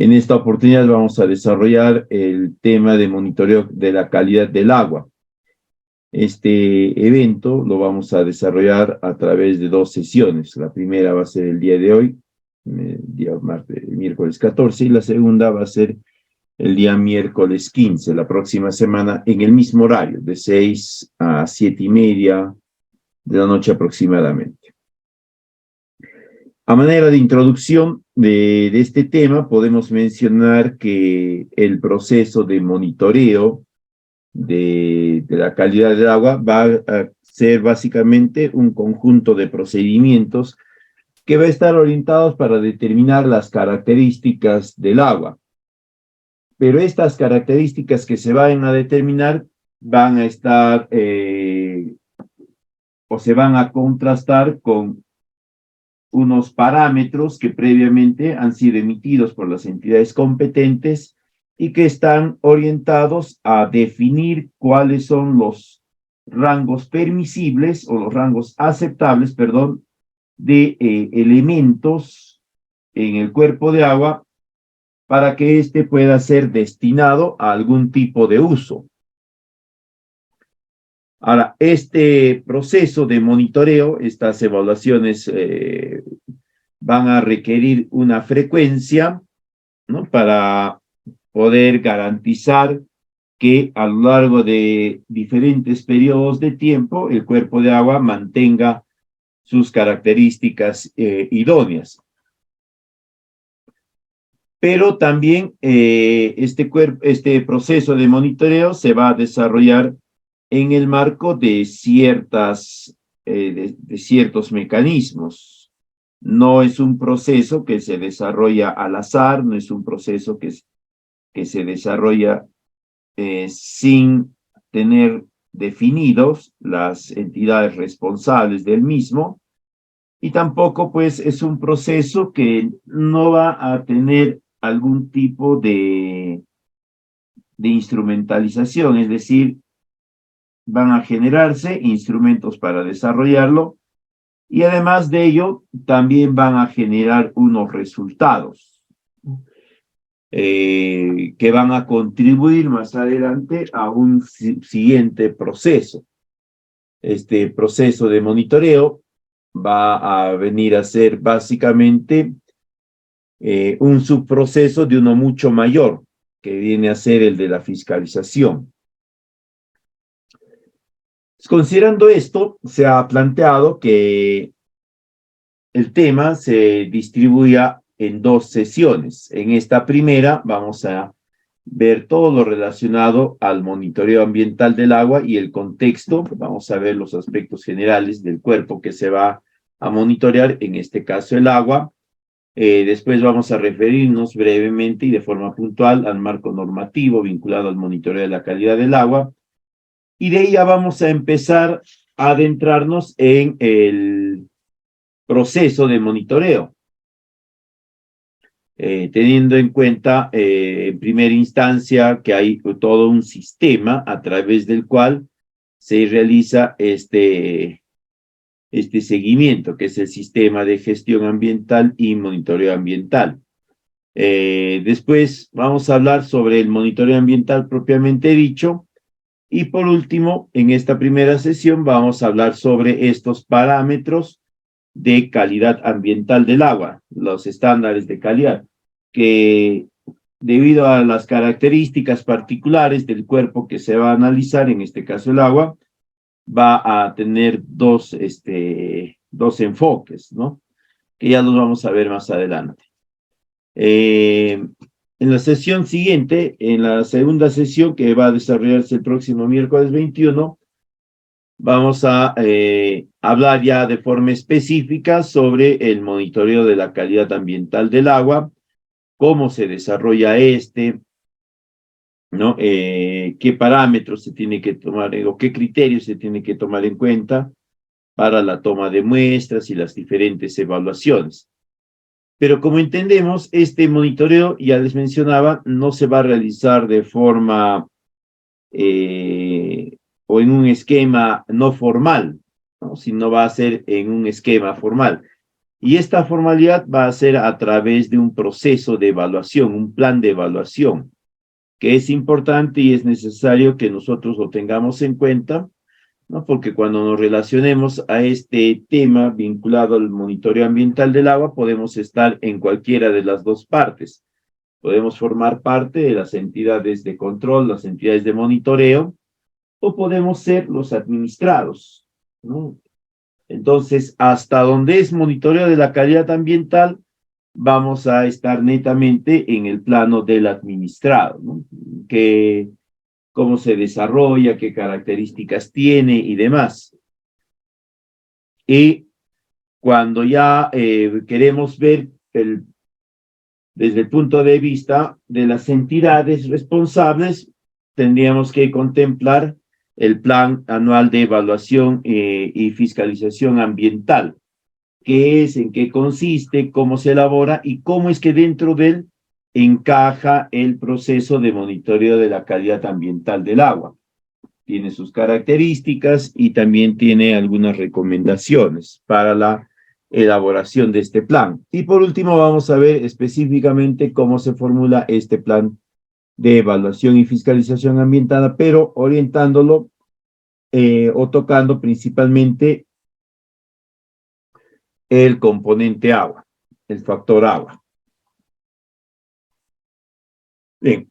En esta oportunidad vamos a desarrollar el tema de monitoreo de la calidad del agua. Este evento lo vamos a desarrollar a través de 2 sesiones. La primera va a ser el día de hoy, miércoles 14, y la segunda va a ser el día miércoles 15, la próxima semana, en el mismo horario, de 6 a 7:30 de la noche aproximadamente. A manera de introducción de este tema, podemos mencionar que el proceso de monitoreo de la calidad del agua va a ser básicamente un conjunto de procedimientos que va a estar orientados para determinar las características del agua. Pero estas características que se van a determinar van a estar o se van a contrastar con unos parámetros que previamente han sido emitidos por las entidades competentes y que están orientados a definir cuáles son los rangos permisibles o los rangos aceptables, perdón, de elementos en el cuerpo de agua para que éste pueda ser destinado a algún tipo de uso. Ahora, este proceso de monitoreo, estas evaluaciones van a requerir una frecuencia, ¿no?, para poder garantizar que a lo largo de diferentes periodos de tiempo el cuerpo de agua mantenga sus características idóneas. Pero también este proceso de monitoreo se va a desarrollar en el marco de ciertos mecanismos. No es un proceso que se desarrolla al azar, no es un proceso que se desarrolla sin tener definidos las entidades responsables del mismo, y tampoco pues es un proceso que no va a tener algún tipo de instrumentalización, es decir, van a generarse instrumentos para desarrollarlo y además de ello también van a generar unos resultados que van a contribuir más adelante a un siguiente proceso. Este proceso de monitoreo va a venir a ser básicamente un subproceso de uno mucho mayor, que viene a ser el de la fiscalización. Considerando esto, se ha planteado que el tema se distribuya en 2 sesiones. En esta primera vamos a ver todo lo relacionado al monitoreo ambiental del agua y el contexto. Vamos a ver los aspectos generales del cuerpo que se va a monitorear, en este caso el agua. Después vamos a referirnos brevemente y de forma puntual al marco normativo vinculado al monitoreo de la calidad del agua. Y de ahí ya vamos a empezar a adentrarnos en el proceso de monitoreo, teniendo en cuenta en primera instancia que hay todo un sistema a través del cual se realiza este seguimiento, que es el sistema de gestión ambiental y monitoreo ambiental. Después vamos a hablar sobre el monitoreo ambiental propiamente dicho. Y por último, en esta primera sesión vamos a hablar sobre estos parámetros de calidad ambiental del agua, los estándares de calidad, que debido a las características particulares del cuerpo que se va a analizar, en este caso el agua, va a tener dos enfoques, ¿no?, que ya los vamos a ver más adelante. En la sesión siguiente, en la segunda sesión que va a desarrollarse el próximo miércoles 21, vamos a hablar ya de forma específica sobre el monitoreo de la calidad ambiental del agua, cómo se desarrolla ¿no? Qué parámetros se tiene que tomar o qué criterios se tiene que tomar en cuenta para la toma de muestras y las diferentes evaluaciones. Pero como entendemos, este monitoreo, ya les mencionaba, no se va a realizar de forma o en un esquema no formal, ¿no?, sino va a ser en un esquema formal. Y esta formalidad va a ser a través de un proceso de evaluación, un plan de evaluación, que es importante y es necesario que nosotros lo tengamos en cuenta, ¿no? Porque cuando nos relacionemos a este tema vinculado al monitoreo ambiental del agua, podemos estar en cualquiera de las dos partes. Podemos formar parte de las entidades de control, las entidades de monitoreo, o podemos ser los administrados, ¿no? Entonces, hasta donde es monitoreo de la calidad ambiental, vamos a estar netamente en el plano del administrado, ¿no? Que, cómo se desarrolla, qué características tiene y demás. Y cuando ya queremos ver desde el punto de vista de las entidades responsables, tendríamos que contemplar el Plan Anual de Evaluación y Fiscalización Ambiental. ¿Qué es? ¿En qué consiste? ¿Cómo se elabora? Y cómo es que dentro de él encaja el proceso de monitoreo de la calidad ambiental del agua. Tiene sus características y también tiene algunas recomendaciones para la elaboración de este plan. Y por último, vamos a ver específicamente cómo se formula este plan de evaluación y fiscalización ambiental, pero orientándolo o tocando principalmente el componente agua, el factor agua. Bien,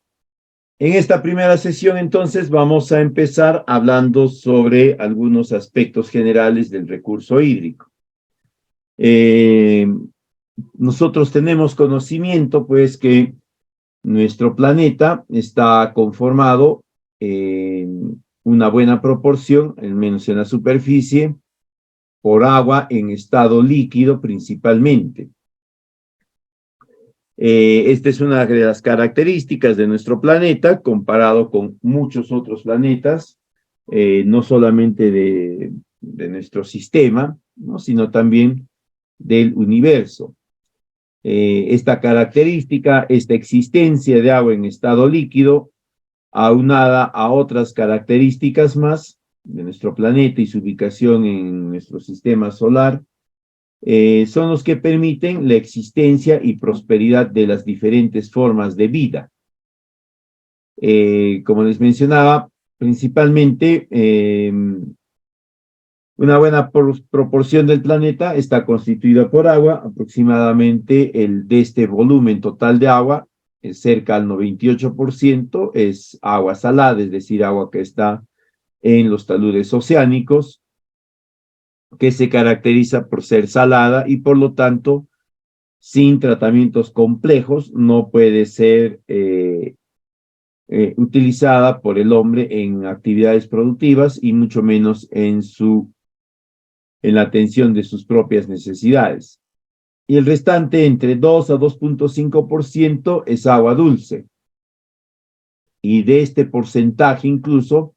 en esta primera sesión entonces vamos a empezar hablando sobre algunos aspectos generales del recurso hídrico. Nosotros tenemos conocimiento pues que nuestro planeta está conformado en una buena proporción, al menos en la superficie, por agua en estado líquido principalmente. Esta es una de las características de nuestro planeta comparado con muchos otros planetas, no solamente de nuestro sistema, ¿no? Sino también del universo. Esta característica, esta existencia de agua en estado líquido, aunada a otras características más de nuestro planeta y su ubicación en nuestro sistema solar, son los que permiten la existencia y prosperidad de las diferentes formas de vida. Como les mencionaba, principalmente una buena proporción del planeta está constituida por agua, aproximadamente de este volumen total de agua, cerca al 98% es agua salada, es decir, agua que está en los taludes oceánicos, que se caracteriza por ser salada y por lo tanto, sin tratamientos complejos, no puede ser utilizada por el hombre en actividades productivas y mucho menos en la atención de sus propias necesidades. Y el restante, entre 2 a 2.5%, es agua dulce. Y de este porcentaje incluso,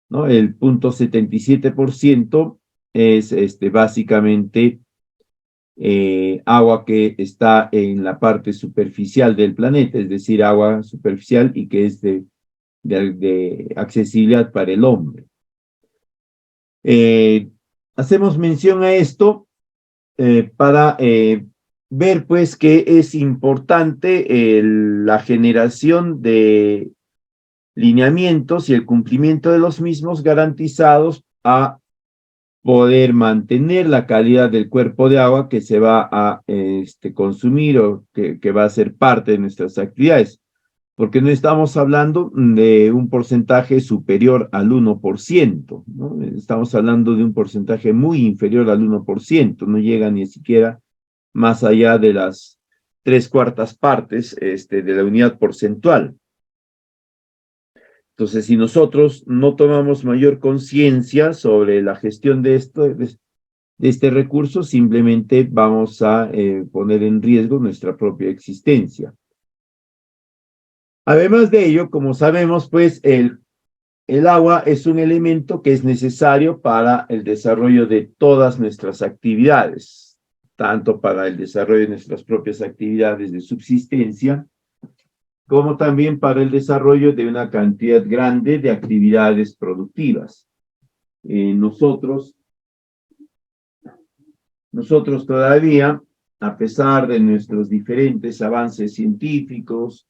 ¿no? El 0.77% es básicamente agua que está en la parte superficial del planeta, es decir, agua superficial y que es de accesibilidad para el hombre. Hacemos mención a esto para ver pues que es importante la generación de lineamientos y el cumplimiento de los mismos garantizados a poder mantener la calidad del cuerpo de agua que se va a consumir o que va a ser parte de nuestras actividades, porque no estamos hablando de un porcentaje superior al 1%, ¿no? Estamos hablando de un porcentaje muy inferior al 1%, no llega ni siquiera más allá de las 3/4 partes de la unidad porcentual. Entonces, si nosotros no tomamos mayor conciencia sobre la gestión de este recurso, simplemente vamos a poner en riesgo nuestra propia existencia. Además de ello, como sabemos, pues el agua es un elemento que es necesario para el desarrollo de todas nuestras actividades, tanto para el desarrollo de nuestras propias actividades de subsistencia, como también para el desarrollo de una cantidad grande de actividades productivas. Nosotros nosotros todavía, a pesar de nuestros diferentes avances científicos,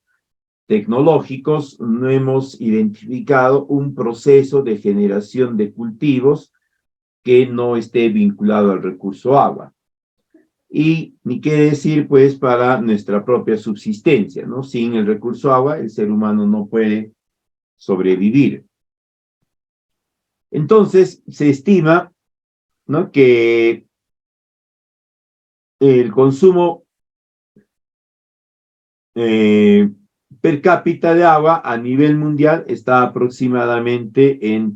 tecnológicos, no hemos identificado un proceso de generación de cultivos que no esté vinculado al recurso agua. Y ni qué decir, pues, para nuestra propia subsistencia, ¿no? Sin el recurso agua, el ser humano no puede sobrevivir. Entonces, se estima, ¿no?, que el consumo per cápita de agua a nivel mundial está aproximadamente en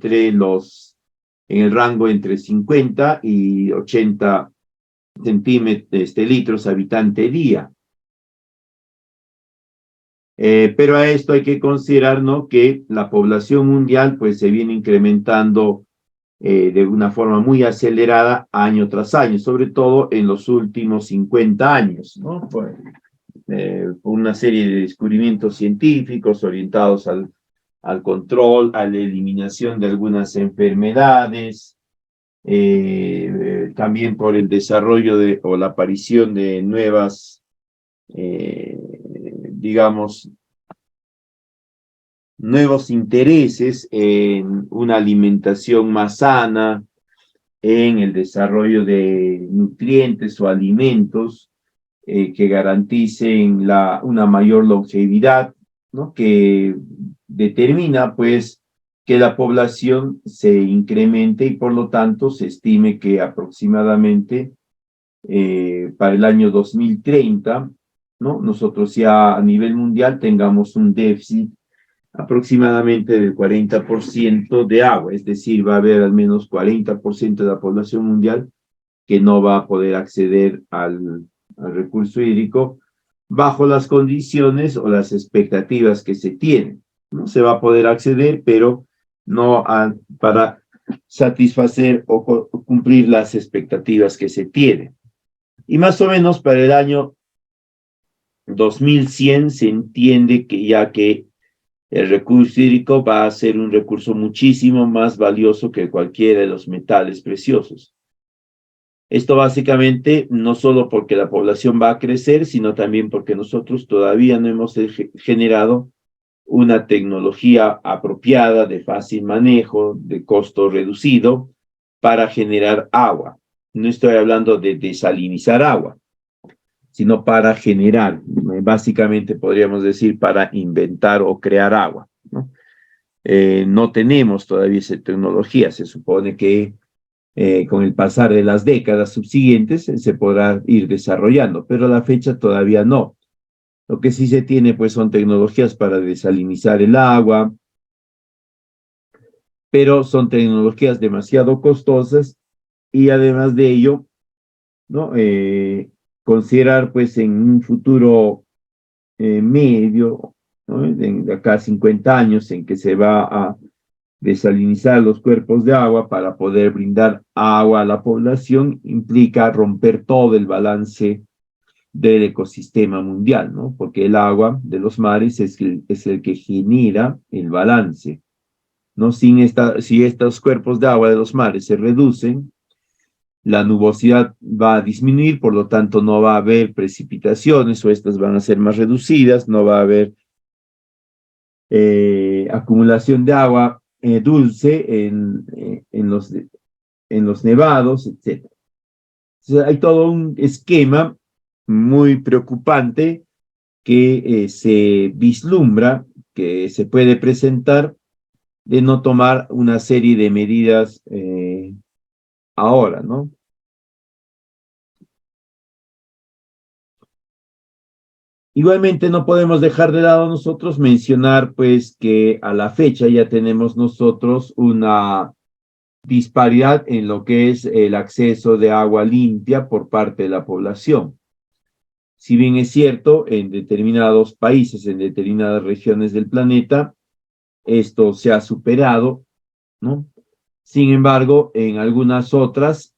el rango entre 50 y 80 litros habitante día. Pero a esto hay que considerar, ¿no?, que la población mundial pues se viene incrementando de una forma muy acelerada año tras año, sobre todo en los últimos 50 años, ¿no? Por una serie de descubrimientos científicos orientados al control, a la eliminación de algunas enfermedades, también por el desarrollo o la aparición de nuevas, digamos, nuevos intereses en una alimentación más sana, en el desarrollo de nutrientes o alimentos que garanticen una mayor longevidad, ¿no?, que determina, pues, que la población se incremente y, por lo tanto, se estime que aproximadamente para el año 2030, ¿no?, nosotros ya a nivel mundial tengamos un déficit aproximadamente del 40% de agua, es decir, va a haber al menos 40% de la población mundial que no va a poder acceder al recurso hídrico bajo las condiciones o las expectativas que se tienen. No se va a poder acceder, pero no para satisfacer o cumplir las expectativas que se tienen. Y más o menos para el año 2100 se entiende que ya que el recurso hídrico va a ser un recurso muchísimo más valioso que cualquiera de los metales preciosos. Esto básicamente no solo porque la población va a crecer, sino también porque nosotros todavía no hemos generado una tecnología apropiada, de fácil manejo, de costo reducido, para generar agua. No estoy hablando de desalinizar agua, sino para generar, básicamente podríamos decir para inventar o crear agua, ¿no? No tenemos todavía esa tecnología, se supone que con el pasar de las décadas subsiguientes se podrá ir desarrollando, pero a la fecha todavía no. Lo que sí se tiene pues son tecnologías para desalinizar el agua, pero son tecnologías demasiado costosas y además de ello, ¿no? Considerar pues en un futuro medio, ¿no?, de acá a 50 años en que se va a desalinizar los cuerpos de agua para poder brindar agua a la población, implica romper todo el balance del ecosistema mundial, ¿no? Porque el agua de los mares es el que genera el balance, ¿no? Si estos cuerpos de agua de los mares se reducen, la nubosidad va a disminuir, por lo tanto no va a haber precipitaciones o estas van a ser más reducidas, no va a haber acumulación de agua dulce en los nevados, etc. Entonces, hay todo un esquema muy preocupante que se vislumbra, que se puede presentar de no tomar una serie de medidas ahora, ¿no? Igualmente no podemos dejar de lado nosotros mencionar pues que a la fecha ya tenemos nosotros una disparidad en lo que es el acceso de agua limpia por parte de la población. Si bien es cierto, en determinados países, en determinadas regiones del planeta, esto se ha superado, ¿no? Sin embargo, en algunas otras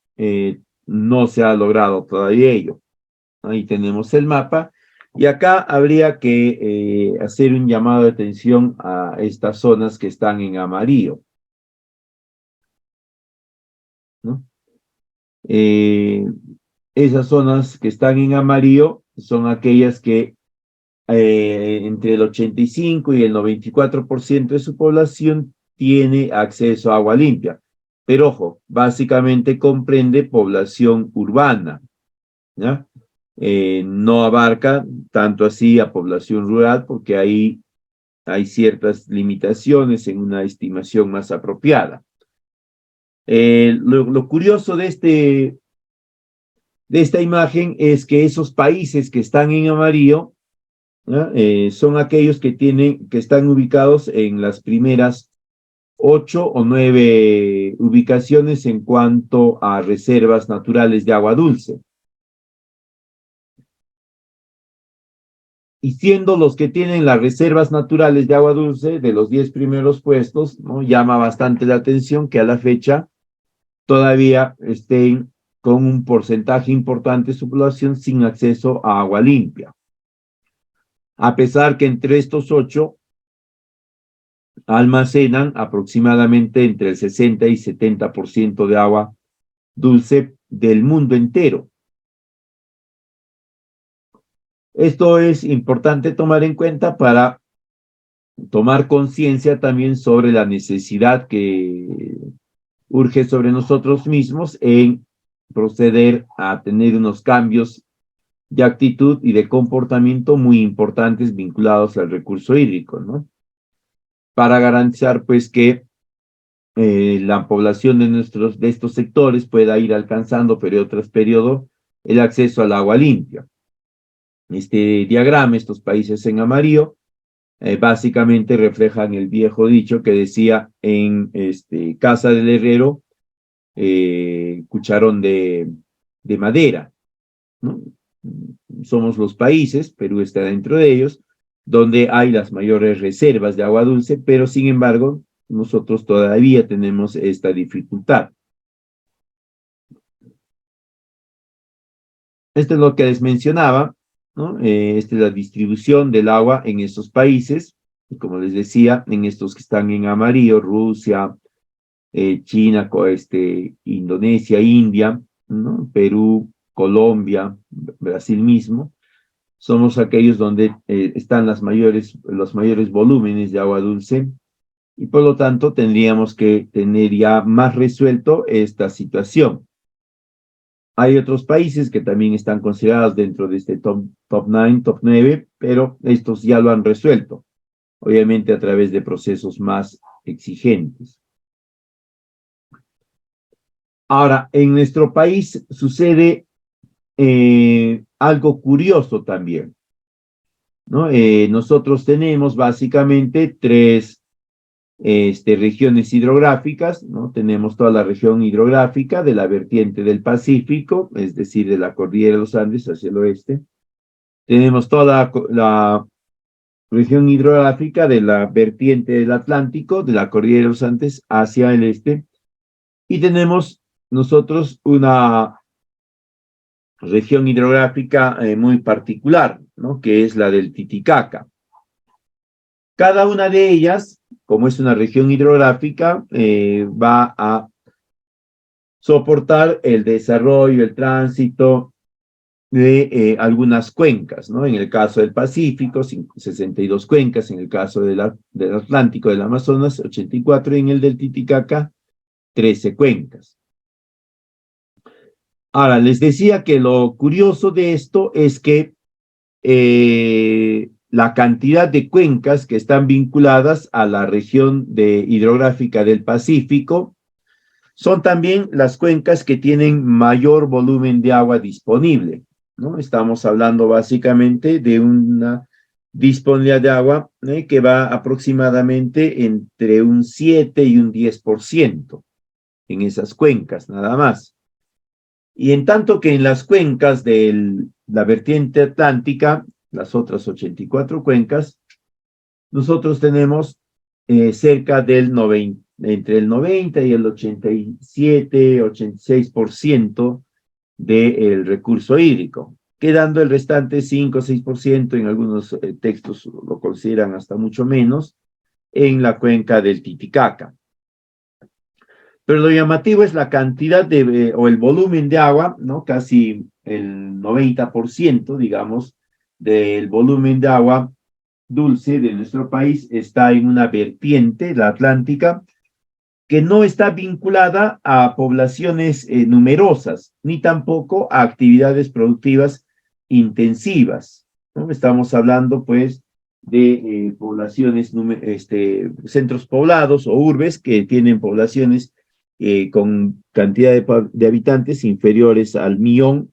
no se ha logrado todavía ello. Ahí tenemos el mapa. Y acá habría que hacer un llamado de atención a estas zonas que están en amarillo, ¿no? esas zonas que están en amarillo son aquellas que entre el 85 y el 94% de su población tiene acceso a agua limpia. Pero ojo, básicamente comprende población urbana, ¿ya? No abarca tanto así a población rural porque ahí hay ciertas limitaciones en una estimación más apropiada. Lo curioso de esta imagen es que esos países que están en amarillo, ¿no? Son aquellos que están ubicados en las primeras 8 o 9 ubicaciones en cuanto a reservas naturales de agua dulce. Y siendo los que tienen las reservas naturales de agua dulce de los 10 primeros puestos, ¿no? Llama bastante la atención que a la fecha todavía estén con un porcentaje importante de su población sin acceso a agua limpia. A pesar que entre estos 8 almacenan aproximadamente entre el 60 y 70% de agua dulce del mundo entero. Esto es importante tomar en cuenta para tomar conciencia también sobre la necesidad que urge sobre nosotros mismos en proceder a tener unos cambios de actitud y de comportamiento muy importantes vinculados al recurso hídrico, ¿no? Para garantizar, pues, que la población de estos sectores pueda ir alcanzando periodo tras periodo el acceso al agua limpia. Este diagrama, estos países en amarillo, básicamente reflejan el viejo dicho que decía en casa del herrero, cucharón de madera, ¿no? Somos los países, Perú está dentro de ellos, donde hay las mayores reservas de agua dulce, pero sin embargo, nosotros todavía tenemos esta dificultad. Esto es lo que les mencionaba, ¿no? Esta es la distribución del agua en estos países, y como les decía, en estos que están en amarillo, Rusia, China, Indonesia, India, ¿no? Perú, Colombia, Brasil mismo, somos aquellos donde están los mayores volúmenes de agua dulce y por lo tanto tendríamos que tener ya más resuelto esta situación. Hay otros países que también están considerados dentro de este top 9, pero estos ya lo han resuelto, obviamente a través de procesos más exigentes. Ahora, en nuestro país sucede algo curioso también, ¿no? Nosotros tenemos básicamente tres regiones hidrográficas, ¿no? Tenemos toda la región hidrográfica de la vertiente del Pacífico, es decir, de la cordillera de los Andes hacia el oeste. Tenemos toda la región hidrográfica de la vertiente del Atlántico, de la cordillera de los Andes hacia el este. Y tenemos nosotros una región hidrográfica muy particular, ¿no? Que es la del Titicaca. Cada una de ellas, como es una región hidrográfica, va a soportar el desarrollo, el tránsito de algunas cuencas, ¿no? En el caso del Pacífico, 62 cuencas, en el caso del Atlántico, del Amazonas, 84, y en el del Titicaca, 13 cuencas. Ahora, les decía que lo curioso de esto es que la cantidad de cuencas que están vinculadas a la región hidrográfica del Pacífico son también las cuencas que tienen mayor volumen de agua disponible, ¿no? Estamos hablando básicamente de una disponibilidad de agua que va aproximadamente entre un 7 y un 10% en esas cuencas, nada más. Y en tanto que en las cuencas de la vertiente atlántica, las otras 84 cuencas, nosotros tenemos cerca del entre el 90 y el 87, 86% del recurso hídrico, quedando el restante 5 o 6%, en algunos textos lo consideran hasta mucho menos, en la cuenca del Titicaca. Pero lo llamativo es la cantidad o el volumen de agua, ¿no? Casi el 90%, digamos, del volumen de agua dulce de nuestro país está en una vertiente, la atlántica, que no está vinculada a poblaciones numerosas, ni tampoco a actividades productivas intensivas, ¿no? Estamos hablando, pues, de poblaciones, centros poblados o urbes que tienen poblaciones con cantidad de habitantes inferiores al millón,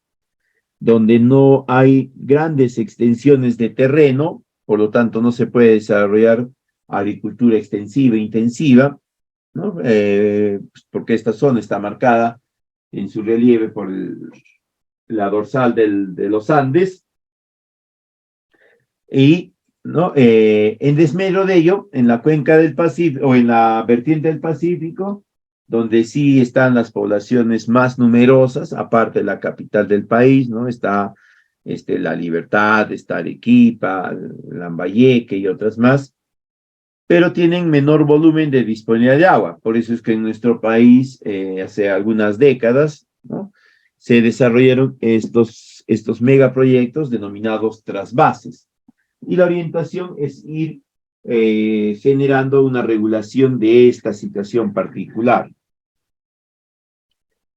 donde no hay grandes extensiones de terreno, por lo tanto no se puede desarrollar agricultura extensiva e intensiva, ¿no? Porque esta zona está marcada en su relieve por la dorsal de los Andes, y ¿no? En desmedro de ello, en la cuenca del Pacífico o en la vertiente del Pacífico, donde sí están las poblaciones más numerosas, aparte de la capital del país, ¿no? Está La Libertad, está Arequipa, Lambayeque y otras más, pero tienen menor volumen de disponibilidad de agua. Por eso es que en nuestro país, hace algunas décadas, ¿no? Se desarrollaron estos megaproyectos denominados trasvases. Y la orientación es ir generando una regulación de esta situación particular.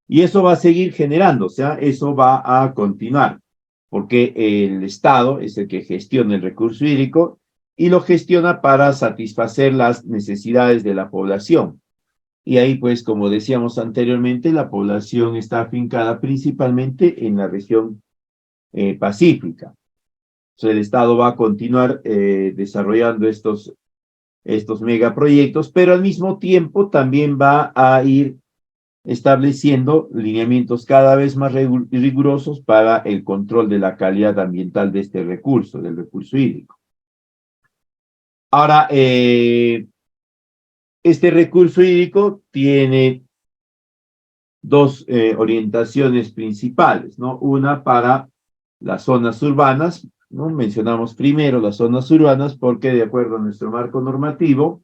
Y eso va a seguir generando, o sea, eso va a continuar, porque el Estado es el que gestiona el recurso hídrico y lo gestiona para satisfacer las necesidades de la población. Y ahí, pues, como decíamos anteriormente, la población está afincada principalmente en la región pacífica. Entonces, el Estado va a continuar desarrollando estos megaproyectos, pero al mismo tiempo también va a ir estableciendo lineamientos cada vez más rigurosos para el control de la calidad ambiental de este recurso, del recurso hídrico. Ahora, este recurso hídrico tiene dos orientaciones principales, ¿no? Una para las zonas urbanas, ¿no? Mencionamos primero las zonas urbanas porque de acuerdo a nuestro marco normativo,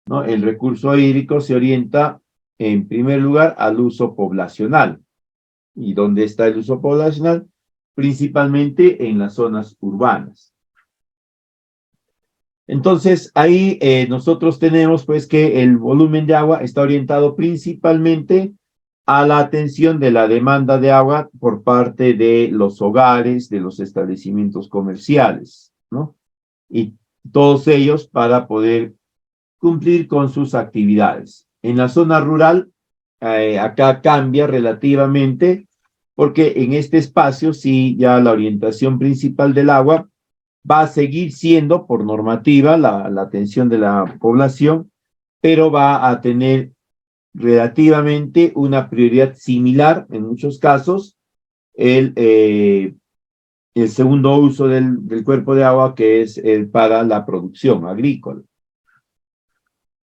¿no? El recurso hídrico se orienta en primer lugar al uso poblacional. ¿Y dónde está el uso poblacional? Principalmente en las zonas urbanas. Entonces, ahí nosotros tenemos pues que el volumen de agua está orientado principalmente a la atención de la demanda de agua por parte de los hogares, de los establecimientos comerciales, ¿no? Y todos ellos para poder cumplir con sus actividades. En la zona rural, acá cambia relativamente, porque en este espacio sí ya la orientación principal del agua va a seguir siendo por normativa la atención de la población, pero va a tener relativamente una prioridad similar en muchos casos el segundo uso del cuerpo de agua, que es para la producción agrícola.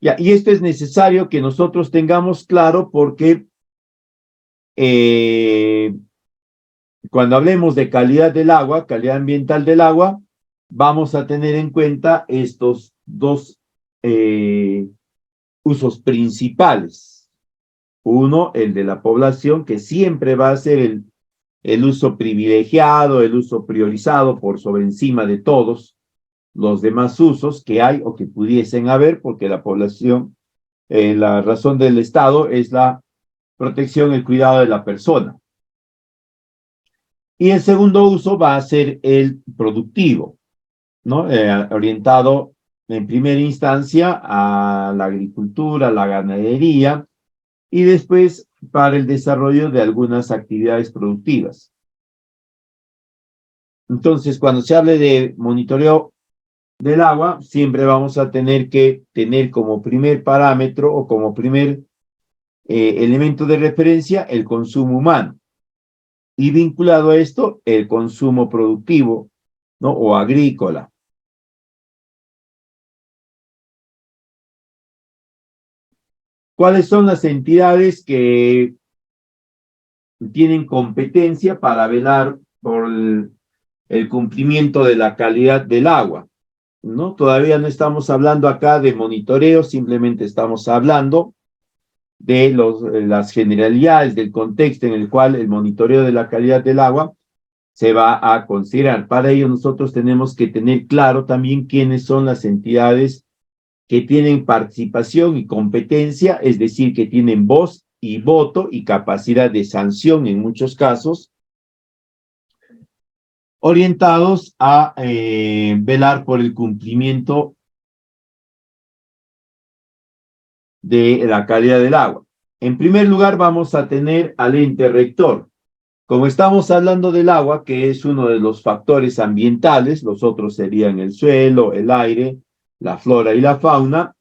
Ya, y esto es necesario que nosotros tengamos claro porque cuando hablemos de calidad del agua, calidad ambiental del agua, vamos a tener en cuenta estos dos usos principales. Uno, el de la población, que siempre va a ser el uso privilegiado, el uso priorizado por sobre encima de todos los demás usos que hay o que pudiesen haber, porque la población, la razón del Estado es la protección, el cuidado de la persona. Y el segundo uso va a ser el productivo, ¿no? Orientado en primera instancia a la agricultura, la ganadería, y después para el desarrollo de algunas actividades productivas. Entonces, cuando se hable de monitoreo del agua, siempre vamos a tener que tener como primer parámetro o como primer elemento de referencia el consumo humano. Y vinculado a esto, el consumo productivo, ¿no? O agrícola. ¿Cuáles son las entidades que tienen competencia para velar por el cumplimiento de la calidad del agua? ¿No? Todavía no estamos hablando acá de monitoreo, simplemente estamos hablando de las generalidades del contexto en el cual el monitoreo de la calidad del agua se va a considerar. Para ello nosotros tenemos que tener claro también quiénes son las entidades que tienen participación y competencia, es decir, que tienen voz y voto y capacidad de sanción en muchos casos, orientados a velar por el cumplimiento de la calidad del agua. En primer lugar, vamos a tener al ente rector. Como estamos hablando del agua, que es uno de los factores ambientales, los otros serían el suelo, el aire, la flora y la fauna,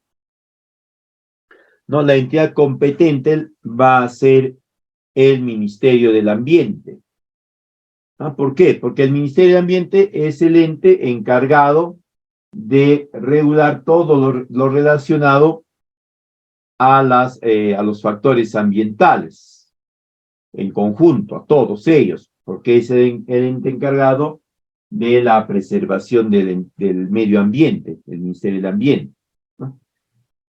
¿no? La entidad competente va a ser el Ministerio del Ambiente. ¿Ah? ¿Por qué? Porque el Ministerio del Ambiente es el ente encargado de regular todo lo relacionado a los factores ambientales, en conjunto, a todos ellos, porque es el ente encargado de la preservación del medio ambiente, el Ministerio del Ambiente, ¿no?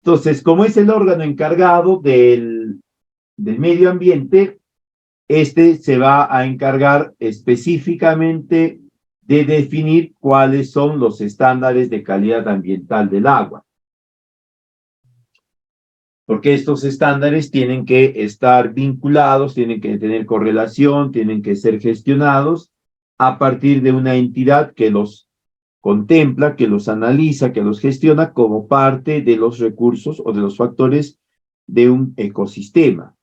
Entonces, como es el órgano encargado del medio ambiente, este se va a encargar específicamente de definir cuáles son los estándares de calidad ambiental del agua. Porque estos estándares tienen que estar vinculados, tienen que tener correlación, tienen que ser gestionados a partir de una entidad que los contempla, que los analiza, que los gestiona como parte de los recursos o de los factores de un ecosistema,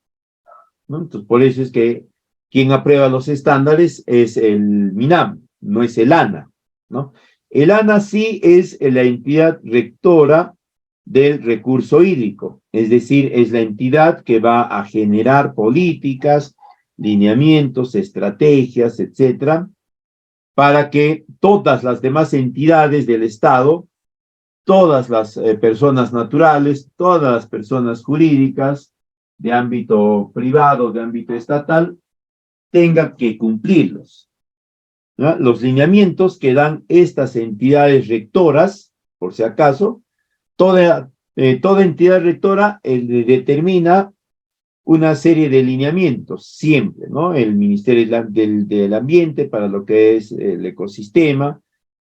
¿no? Entonces, por eso es que quien aprueba los estándares es el MINAM, no es el ANA, ¿no? El ANA sí es la entidad rectora del recurso hídrico, es decir, es la entidad que va a generar políticas, lineamientos, estrategias, etcétera, para que todas las demás entidades del Estado, todas las personas naturales, todas las personas jurídicas de ámbito privado, de ámbito estatal, tengan que cumplirlos, ¿no? Los lineamientos que dan estas entidades rectoras, por si acaso, toda entidad rectora determina una serie de lineamientos, siempre, ¿no? El Ministerio del Ambiente para lo que es el ecosistema,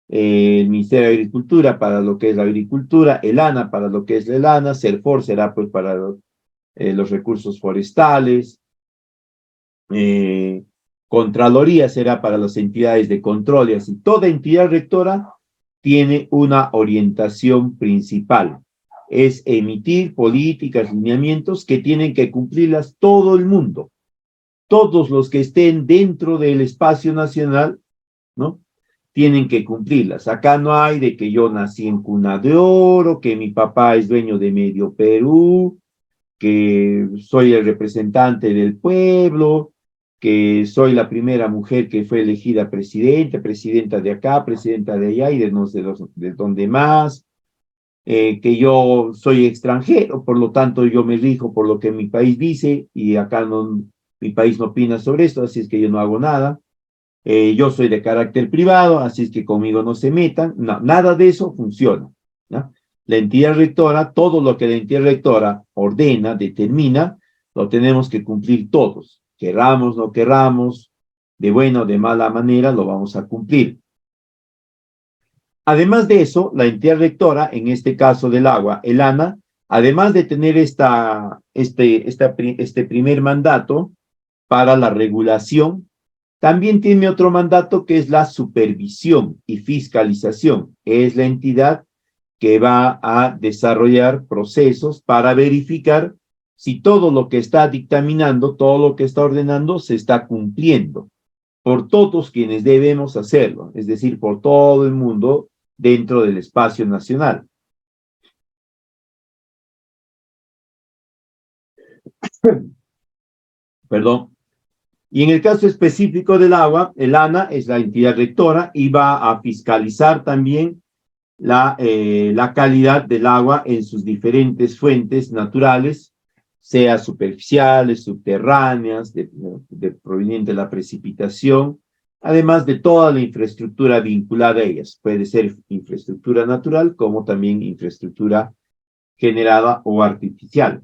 el Ministerio de Agricultura para lo que es la agricultura, el ANA para lo que es el ANA, CERFOR será pues para los recursos forestales, Contraloría será para las entidades de control y así. Toda entidad rectora tiene una orientación principal. Es emitir políticas, lineamientos que tienen que cumplirlas todo el mundo. Todos los que estén dentro del espacio nacional, ¿no? Tienen que cumplirlas. Acá no hay de que yo nací en cuna de oro, que mi papá es dueño de medio Perú, que soy el representante del pueblo, que soy la primera mujer que fue elegida presidenta de acá, presidenta de allá y de donde más, que yo soy extranjero, por lo tanto yo me rijo por lo que mi país dice y acá no, mi país no opina sobre esto, así es que yo no hago nada. Yo soy de carácter privado, así es que conmigo no se metan. No, nada de eso funciona, ¿no? La entidad rectora, todo lo que la entidad rectora ordena, determina, lo tenemos que cumplir todos. Querramos, no querramos, de buena o de mala manera, lo vamos a cumplir. Además de eso, la entidad rectora, en este caso del agua, el ANA, además de tener este primer mandato para la regulación, también tiene otro mandato que es la supervisión y fiscalización. Es la entidad que va a desarrollar procesos para verificar si todo lo que está dictaminando, todo lo que está ordenando, se está cumpliendo por todos quienes debemos hacerlo, es decir, por todo el mundo dentro del espacio nacional. Perdón. Y en el caso específico del agua, el ANA es la entidad rectora y va a fiscalizar también la calidad del agua en sus diferentes fuentes naturales, sea superficiales, subterráneas, proveniente de la precipitación, además de toda la infraestructura vinculada a ellas. Puede ser infraestructura natural como también infraestructura generada o artificial.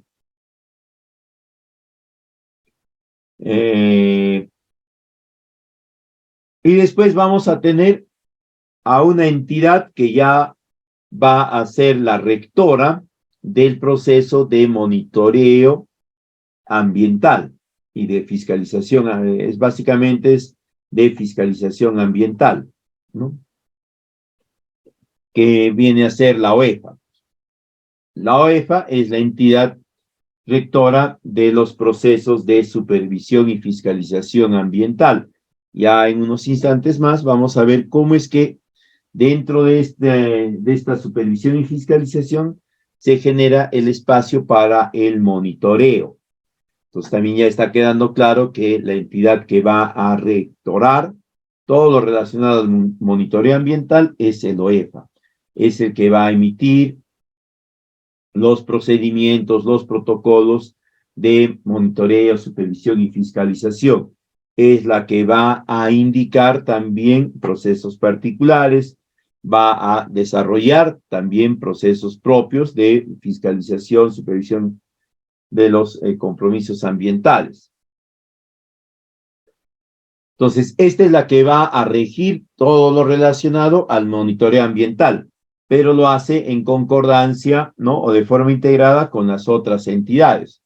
Y después vamos a tener a una entidad que ya va a ser la rectora del proceso de monitoreo ambiental y de fiscalización, básicamente es de fiscalización ambiental, ¿no? Que viene a ser la OEFA. La OEFA es la entidad rectora de los procesos de supervisión y fiscalización ambiental. Ya en unos instantes más vamos a ver cómo es que dentro de esta supervisión y fiscalización se genera el espacio para el monitoreo. Entonces también ya está quedando claro que la entidad que va a rectorar todo lo relacionado al monitoreo ambiental es el OEFA. Es el que va a emitir los procedimientos, los protocolos de monitoreo, supervisión y fiscalización. Es la que va a indicar también procesos particulares, va a desarrollar también procesos propios de fiscalización, supervisión de los compromisos ambientales. Entonces, esta es la que va a regir todo lo relacionado al monitoreo ambiental, pero lo hace en concordancia, ¿no? O de forma integrada con las otras entidades.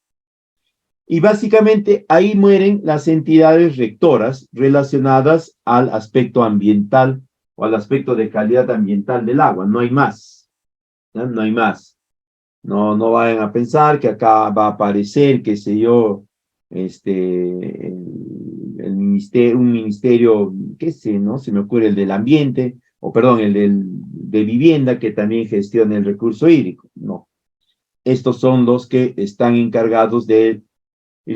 Y básicamente ahí mueren las entidades rectoras relacionadas al aspecto ambiental o al aspecto de calidad ambiental del agua. No hay más, ¿no? No hay más. No vayan a pensar que acá va a aparecer, qué sé yo, un ministerio, qué sé, ¿no? Se me ocurre el del ambiente, o perdón, de vivienda que también gestiona el recurso hídrico. No. Estos son los que están encargados del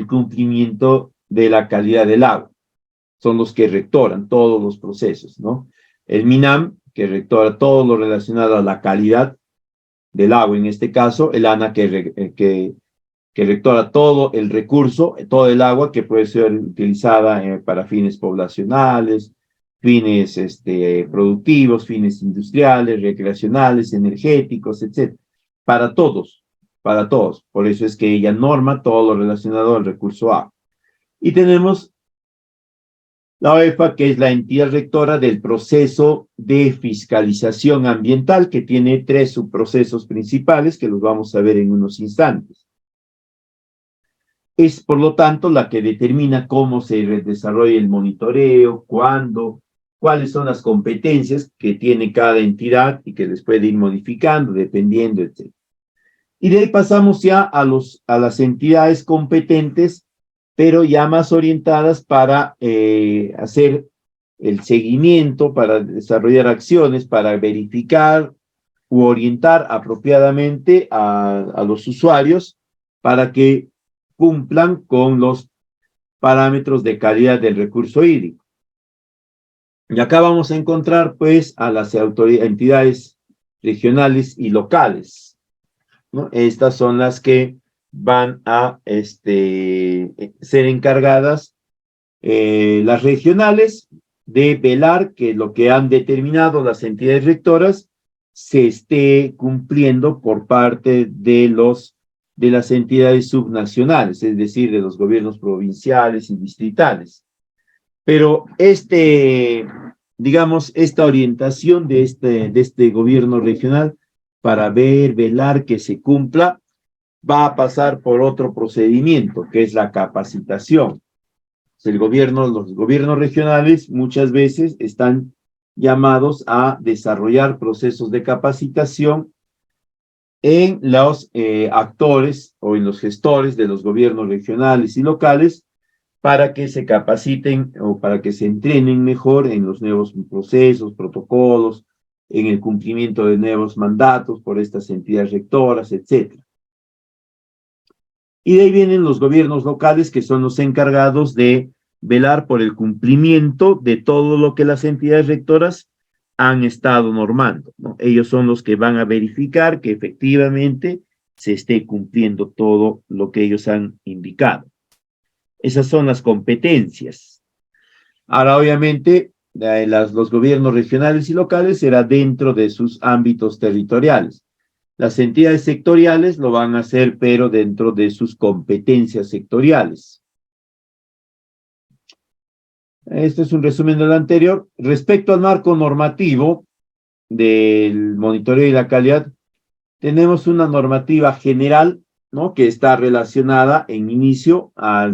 cumplimiento de la calidad del agua. Son los que rectoran todos los procesos, ¿no? El MINAM, que rectora todo lo relacionado a la calidad del agua, en este caso, el ANA que rectora todo el recurso, todo el agua que puede ser utilizada para fines poblacionales, fines productivos, fines industriales, recreacionales, energéticos, etc. Para todos, para todos. Por eso es que ella norma todo lo relacionado al recurso agua. Y tenemos la OEFA, que es la entidad rectora del proceso de fiscalización ambiental, que tiene 3 subprocesos principales, que los vamos a ver en unos instantes. Es, por lo tanto, la que determina cómo se desarrolla el monitoreo, cuándo, cuáles son las competencias que tiene cada entidad y que les puede ir modificando, dependiendo, etc. Y de ahí pasamos ya a las entidades competentes, pero ya más orientadas para hacer el seguimiento, para desarrollar acciones, para verificar u orientar apropiadamente a los usuarios para que cumplan con los parámetros de calidad del recurso hídrico. Y acá vamos a encontrar, pues, a las entidades regionales y locales, ¿no? Estas son las que van a ser encargadas, las regionales, de velar que lo que han determinado las entidades rectoras se esté cumpliendo por parte de las entidades subnacionales, es decir, de los gobiernos provinciales y distritales. Pero digamos, esta orientación de este gobierno regional para velar que se cumpla, va a pasar por otro procedimiento, que es la capacitación. Los gobiernos regionales muchas veces están llamados a desarrollar procesos de capacitación en los actores o en los gestores de los gobiernos regionales y locales para que se capaciten o para que se entrenen mejor en los nuevos procesos, protocolos, en el cumplimiento de nuevos mandatos por estas entidades rectoras, etc. Y de ahí vienen los gobiernos locales, que son los encargados de velar por el cumplimiento de todo lo que las entidades rectoras han estado normando, ¿no? Ellos son los que van a verificar que efectivamente se esté cumpliendo todo lo que ellos han indicado. Esas son las competencias. Ahora, obviamente, los gobiernos regionales y locales será dentro de sus ámbitos territoriales. Las entidades sectoriales lo van a hacer, pero dentro de sus competencias sectoriales. Este es un resumen del anterior. Respecto al marco normativo del monitoreo y la calidad, tenemos una normativa general, ¿no? Que está relacionada en inicio a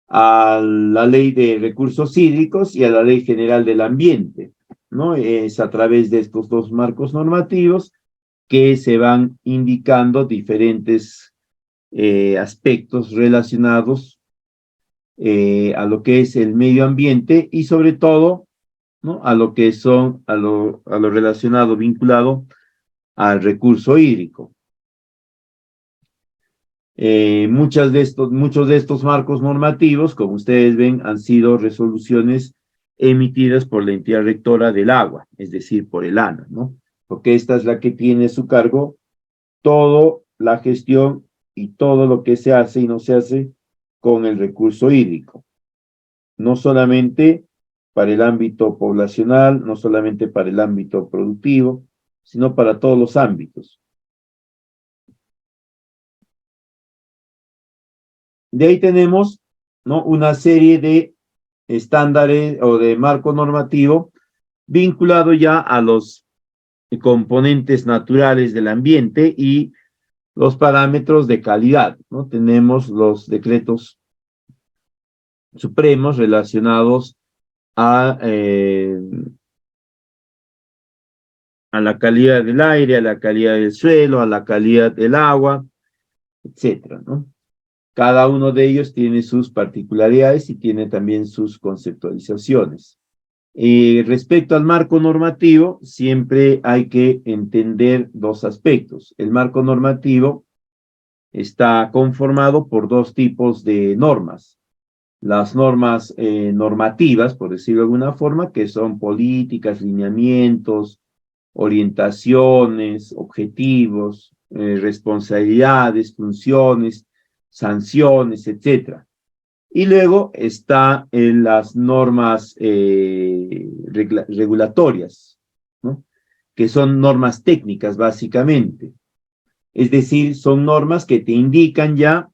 la Ley de Recursos Hídricos y a la Ley General del Ambiente, ¿no? Es a través de estos dos marcos normativos que se van indicando diferentes aspectos relacionados a lo que es el medio ambiente y sobre todo, ¿no? A lo que son, a lo relacionado, vinculado al recurso hídrico. Muchos de estos marcos normativos, como ustedes ven, han sido resoluciones emitidas por la entidad rectora del agua, es decir, por el ANA, ¿no? Porque esta es la que tiene a su cargo toda la gestión y todo lo que se hace y no se hace con el recurso hídrico. No solamente para el ámbito poblacional, no solamente para el ámbito productivo, sino para todos los ámbitos. De ahí tenemos, ¿no? Una serie de estándares o de marco normativo vinculado ya a los componentes naturales del ambiente y los parámetros de calidad, ¿no? Tenemos los decretos supremos relacionados a la calidad del aire, a la calidad del suelo, a la calidad del agua, etcétera, ¿no? Cada uno de ellos tiene sus particularidades y tiene también sus conceptualizaciones. Respecto al marco normativo, siempre hay que entender dos aspectos. El marco normativo está conformado por dos tipos de normas. Las normas normativas, por decirlo de alguna forma, que son políticas, lineamientos, orientaciones, objetivos, responsabilidades, funciones, sanciones, etcétera. Y luego está en las normas regulatorias, ¿no? Que son normas técnicas, básicamente. Es decir, son normas que te indican ya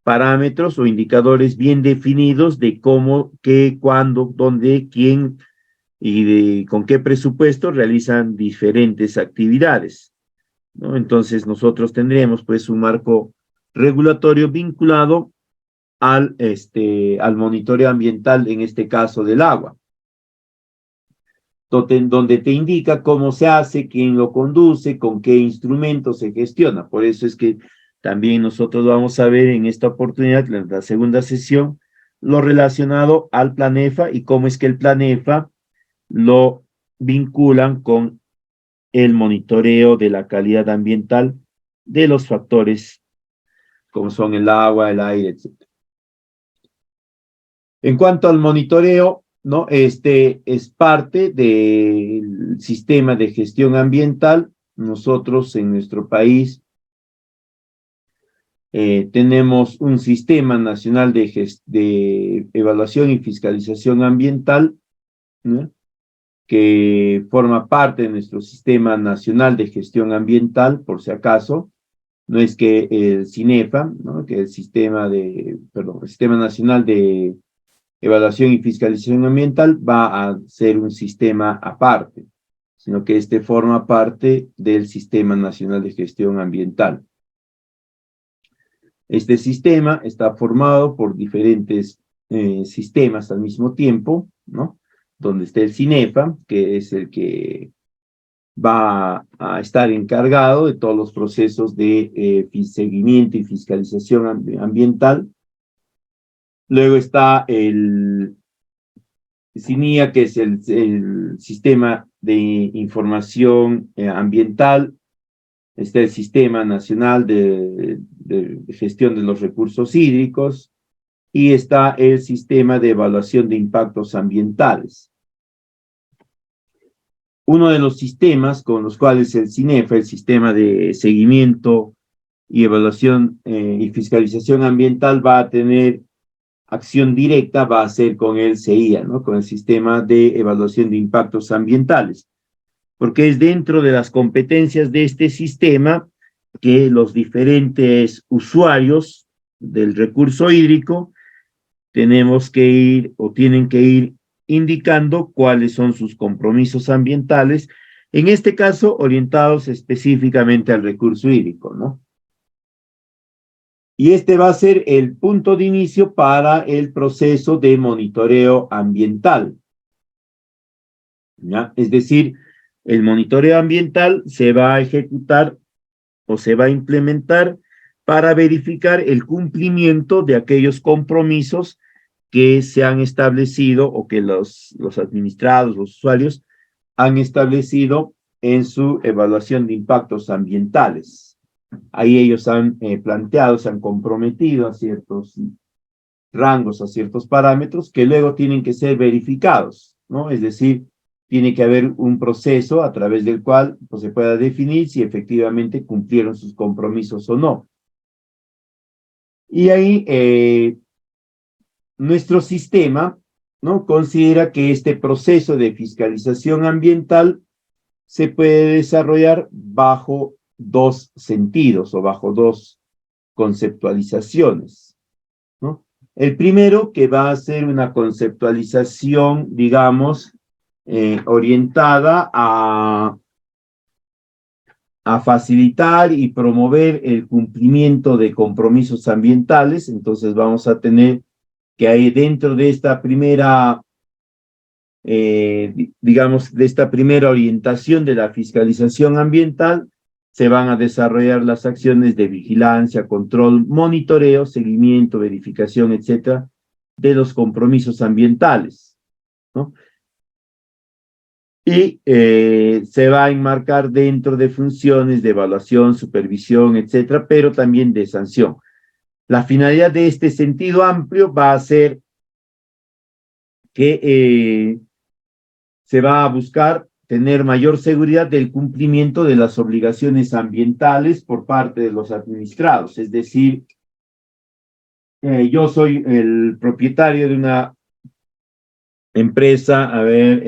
parámetros o indicadores bien definidos de cómo, qué, cuándo, dónde, quién y con qué presupuesto realizan diferentes actividades, ¿no? Entonces nosotros tendremos pues un marco regulatorio vinculado al monitoreo ambiental, en este caso del agua, donde te indica cómo se hace, quién lo conduce, con qué instrumentos se gestiona. Por eso es que también nosotros vamos a ver en esta oportunidad, en la segunda sesión, lo relacionado al Planefa y cómo es que el Planefa lo vinculan con el monitoreo de la calidad ambiental de los factores como son el agua, el aire, etc. En cuanto al monitoreo, ¿no? Este es parte del sistema de gestión ambiental. Nosotros en nuestro país tenemos un sistema nacional de evaluación y fiscalización ambiental, ¿no? Que forma parte de nuestro sistema nacional de gestión ambiental, por si acaso. No es que el CINEFA, ¿no? Que el sistema nacional de evaluación y fiscalización ambiental va a ser un sistema aparte, sino que este forma parte del Sistema Nacional de Gestión Ambiental. Este sistema está formado por diferentes sistemas al mismo tiempo, ¿no? Donde está el CINEFA, que es el que va a estar encargado de todos los procesos de seguimiento y fiscalización ambiental. Luego está el SINIA, que es el Sistema de Información Ambiental. Está el Sistema Nacional de Gestión de los Recursos Hídricos y está el Sistema de Evaluación de Impactos Ambientales. Uno de los sistemas con los cuales el CINEFA, el Sistema de Seguimiento y Evaluación y Fiscalización Ambiental, va a tener acción directa, va a ser con el CIA, ¿no? Con el Sistema de Evaluación de Impactos Ambientales, porque es dentro de las competencias de este sistema que los diferentes usuarios del recurso hídrico tenemos que ir o tienen que ir indicando cuáles son sus compromisos ambientales, en este caso orientados específicamente al recurso hídrico, ¿no? Y este va a ser el punto de inicio para el proceso de monitoreo ambiental, ¿ya? Es decir, el monitoreo ambiental se va a ejecutar o se va a implementar para verificar el cumplimiento de aquellos compromisos que se han establecido o que los administrados, los usuarios, han establecido en su evaluación de impactos ambientales. Ahí ellos han planteado, se han comprometido a ciertos rangos, a ciertos parámetros que luego tienen que ser verificados, ¿no? Es decir, tiene que haber un proceso a través del cual pues, se pueda definir si efectivamente cumplieron sus compromisos o no. Y ahí nuestro sistema, ¿no? Considera que este proceso de fiscalización ambiental se puede desarrollar bajo dos sentidos o bajo dos conceptualizaciones, ¿no? El primero, que va a ser una conceptualización, digamos, orientada a facilitar y promover el cumplimiento de compromisos ambientales. Entonces vamos a tener que ahí dentro de esta primera, digamos, de esta primera orientación de la fiscalización ambiental, se van a desarrollar las acciones de vigilancia, control, monitoreo, seguimiento, verificación, etcétera, de los compromisos ambientales, ¿no? Y se va a enmarcar dentro de funciones de evaluación, supervisión, etcétera, pero también de sanción. La finalidad de este sentido amplio va a ser que se va a buscar tener mayor seguridad del cumplimiento de las obligaciones ambientales por parte de los administrados. Es decir, yo soy el propietario de una empresa, a ver,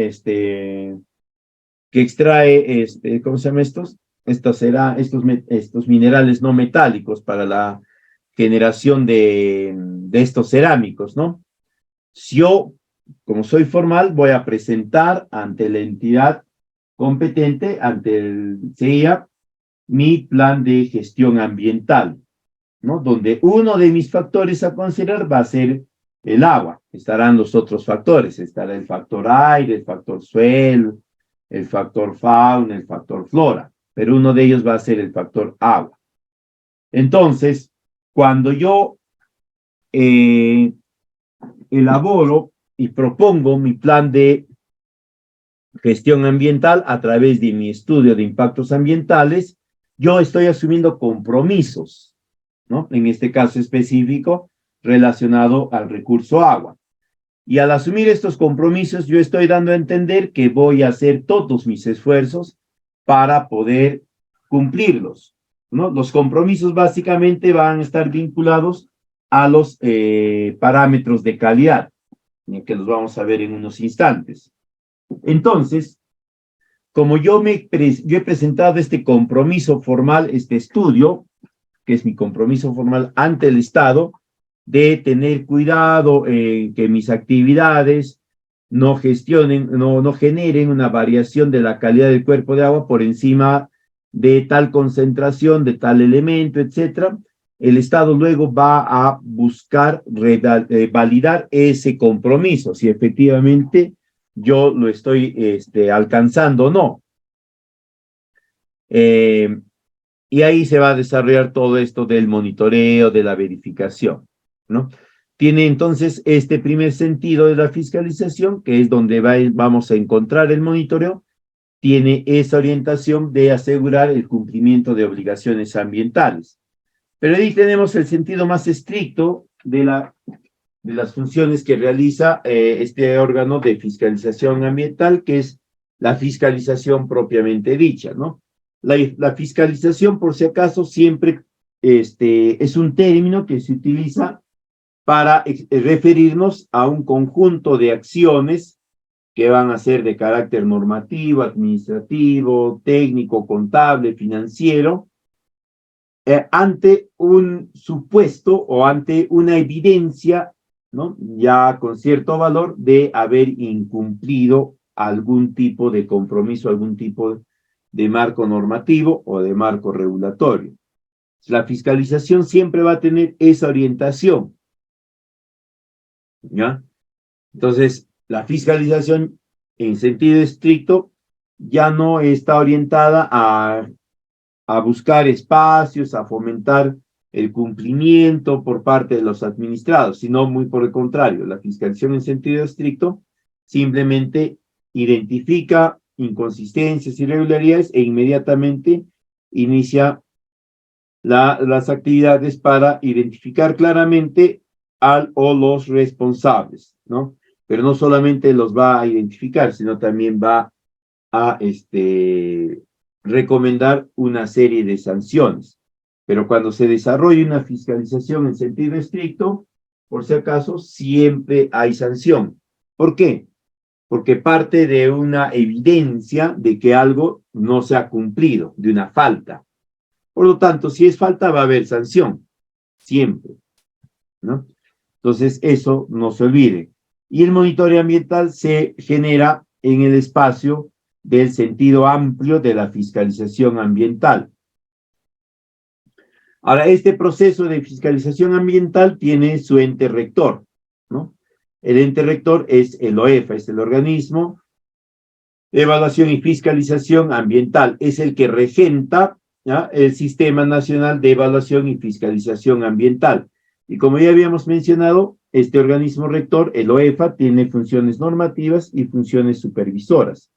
que extrae, ¿cómo se llama estos? Estos minerales no metálicos para la generación de estos cerámicos, ¿no? Si yo, como soy formal, voy a presentar ante la entidad competente, ante el CIA, mi plan de gestión ambiental, ¿no? Donde uno de mis factores a considerar va a ser el agua. Estarán los otros factores, estará el factor aire, el factor suelo, el factor fauna, el factor flora, pero uno de ellos va a ser el factor agua. Entonces, cuando yo elaboro y propongo mi plan de gestión ambiental a través de mi estudio de impactos ambientales, yo estoy asumiendo compromisos, ¿no? En este caso específico, relacionado al recurso agua. Y al asumir estos compromisos, yo estoy dando a entender que voy a hacer todos mis esfuerzos para poder cumplirlos, ¿no? Los compromisos básicamente van a estar vinculados a los parámetros de calidad, que los vamos a ver en unos instantes. Entonces, como yo he presentado este compromiso formal, este estudio, que es mi compromiso formal ante el Estado, de tener cuidado en que mis actividades no generen una variación de la calidad del cuerpo de agua por encima de tal concentración, de tal elemento, etcétera. El Estado luego va a buscar validar ese compromiso, si efectivamente yo lo estoy alcanzando o no. Y ahí se va a desarrollar todo esto del monitoreo, de la verificación, ¿no? Tiene entonces este primer sentido de la fiscalización, que es donde vamos a encontrar el monitoreo, tiene esa orientación de asegurar el cumplimiento de obligaciones ambientales. Pero ahí tenemos el sentido más estricto de las funciones que realiza este órgano de fiscalización ambiental, que es la fiscalización propiamente dicha, ¿no? La fiscalización, por si acaso, siempre es un término que se utiliza para referirnos a un conjunto de acciones que van a ser de carácter normativo, administrativo, técnico, contable, financiero, ante un supuesto o ante una evidencia ¿no? Ya con cierto valor de haber incumplido algún tipo de compromiso, algún tipo de marco normativo o de marco regulatorio. La fiscalización siempre va a tener esa orientación, ¿ya? Entonces, la fiscalización en sentido estricto ya no está orientada a buscar espacios, a fomentar el cumplimiento por parte de los administrados, sino muy por el contrario, la fiscalización en sentido estricto simplemente identifica inconsistencias, irregularidades e inmediatamente inicia las actividades para identificar claramente al o los responsables, ¿no? Pero no solamente los va a identificar, sino también va a recomendar una serie de sanciones. Pero cuando se desarrolla una fiscalización en sentido estricto, por si acaso, siempre hay sanción. ¿Por qué? Porque parte de una evidencia de que algo no se ha cumplido, de una falta. Por lo tanto, si es falta, va a haber sanción, siempre, ¿no? Entonces, eso no se olvide. Y el monitoreo ambiental se genera en el espacio del sentido amplio de la fiscalización ambiental. Ahora, este proceso de fiscalización ambiental tiene su ente rector, ¿no? El ente rector es el OEFA, es el organismo de evaluación y fiscalización ambiental, es el que regenta, ¿ya?, el Sistema Nacional de Evaluación y Fiscalización Ambiental. Y como ya habíamos mencionado, este organismo rector, el OEFA, tiene funciones normativas y funciones supervisoras.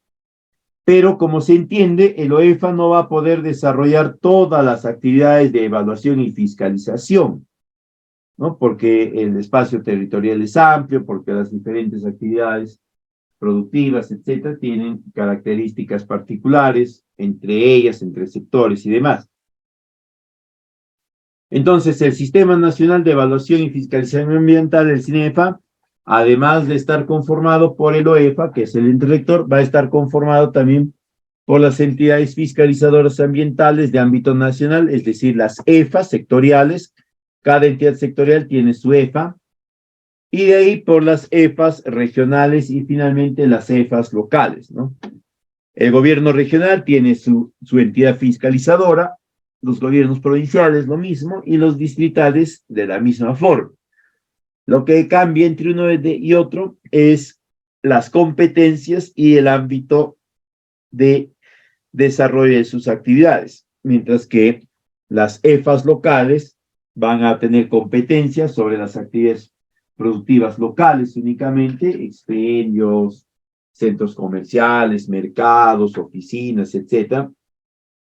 Pero como se entiende, el OEFA no va a poder desarrollar todas las actividades de evaluación y fiscalización, ¿no? Porque el espacio territorial es amplio, porque las diferentes actividades productivas, etcétera, tienen características particulares, entre ellas, entre sectores y demás. Entonces, el Sistema Nacional de Evaluación y Fiscalización Ambiental, el CINEFA, además de estar conformado por el OEFA, que es el ente rector, va a estar conformado también por las entidades fiscalizadoras ambientales de ámbito nacional, es decir, las EFA sectoriales. Cada entidad sectorial tiene su EFA, y de ahí por las EFAs regionales y finalmente las EFAs locales, ¿no? El gobierno regional tiene su entidad fiscalizadora, los gobiernos provinciales lo mismo y los distritales de la misma forma. Lo que cambia entre uno y otro es las competencias y el ámbito de desarrollo de sus actividades, mientras que las EFAs locales van a tener competencias sobre las actividades productivas locales únicamente, expendios, centros comerciales, mercados, oficinas, etcétera.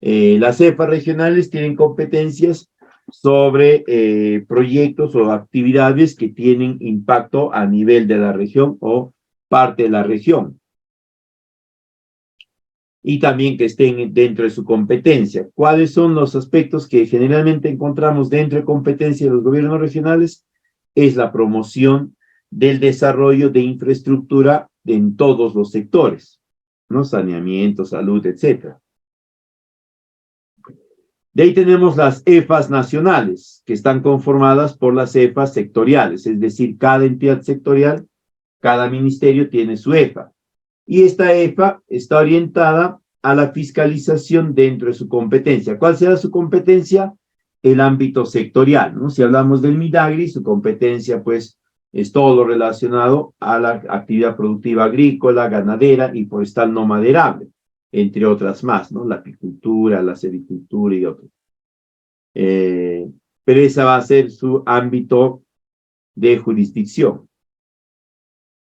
Las EFAs regionales tienen competencias sobre proyectos o actividades que tienen impacto a nivel de la región o parte de la región, y también que estén dentro de su competencia. ¿Cuáles son los aspectos que generalmente encontramos dentro de competencia de los gobiernos regionales? Es la promoción del desarrollo de infraestructura en todos los sectores, ¿no? Saneamiento, salud, etcétera. De ahí tenemos las EFAs nacionales, que están conformadas por las EFAs sectoriales, es decir, cada entidad sectorial, cada ministerio tiene su EFA. Y esta EFA está orientada a la fiscalización dentro de su competencia. ¿Cuál será su competencia? El ámbito sectorial, ¿no? Si hablamos del Midagri, su competencia, pues, es todo lo relacionado a la actividad productiva agrícola, ganadera y forestal no maderable, entre otras más, ¿no? La apicultura, la sericultura y otros. Pero ese va a ser su ámbito de jurisdicción.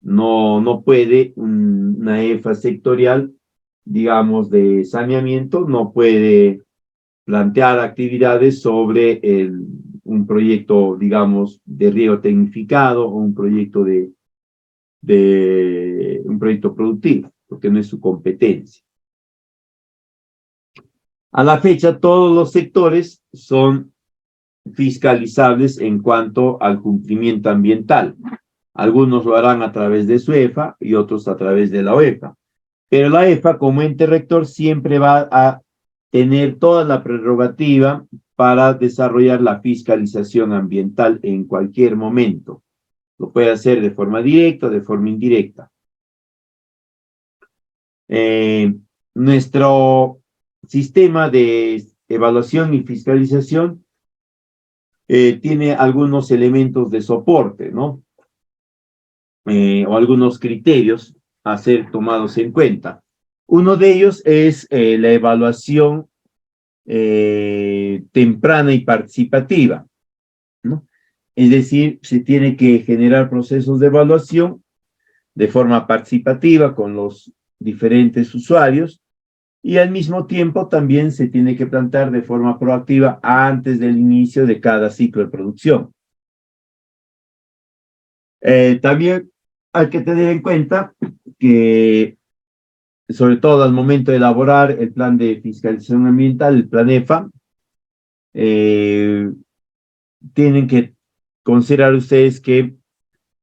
No puede una EFA sectorial, digamos, de saneamiento, no puede plantear actividades sobre un proyecto, digamos, de riego tecnificado o un proyecto un proyecto productivo, porque no es su competencia. A la fecha, todos los sectores son fiscalizables en cuanto al cumplimiento ambiental. Algunos lo harán a través de su EFA y otros a través de la OEFA. Pero la EFA, como ente rector, siempre va a tener toda la prerrogativa para desarrollar la fiscalización ambiental en cualquier momento. Lo puede hacer de forma directa o de forma indirecta. Nuestro sistema de evaluación y fiscalización tiene algunos elementos de soporte, ¿no? O algunos criterios a ser tomados en cuenta. Uno de ellos es la evaluación temprana y participativa, ¿no? Es decir, se tiene que generar procesos de evaluación de forma participativa con los diferentes usuarios y al mismo tiempo también se tiene que plantear de forma proactiva antes del inicio de cada ciclo de producción. También hay que tener en cuenta que, sobre todo al momento de elaborar el plan de fiscalización ambiental, el plan EFA, tienen que considerar ustedes que